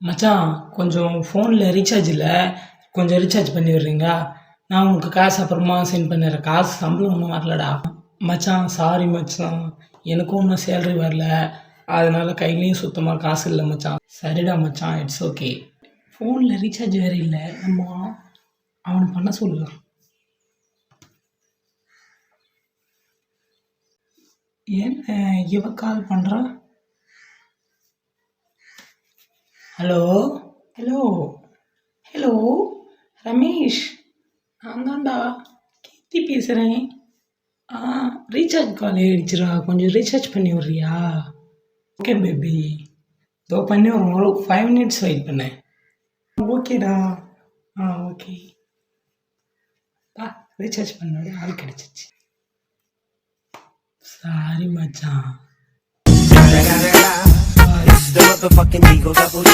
மச்சான் கொஞ்சம் ஃபோனில் ரீசார்ஜ் இல்லை, கொஞ்சம் ரீசார்ஜ் பண்ணி விட்றீங்களா? நான் உங்களுக்கு காசு அப்புறமா சென்ட் பண்ணிடுறேன். காசு சம்பளம் ஒன்றும் வரலடா. மச்சான் சாரி மச்சான், எனக்கும் இன்னும் சேலரி வரல, அதனால கையிலையும் சுத்தமாக காசு இல்லை மச்சான். சரிடா மச்சான், இட்ஸ் ஓகே. ஃபோனில் ரீசார்ஜ் வேறு இல்லை, நம்ம அவனை பண்ண சொல்லலாம். என்ன இவ கால் பண்ணுறா? ஹலோ ஹலோ ஹலோ ரமேஷ், நான் தான்டா கீர்த்தி பேசுகிறேன். ஆ, ரீசார்ஜ் கால் ஆயிடுச்சுடா, கொஞ்சம் ரீசார்ஜ் பண்ணி விட்றியா? ஓகே பேபி, இதோ பண்ணி ஒரு 5 மினிட்ஸ் வெயிட் பண்ணேன். ஓகேடா. ஆ ஓகே. பா, ரீசார்ஜ் பண்ணோட ஆள் கிடச்சிச்சு. சாரி மச்சான். It's the motherfucking Eagle Double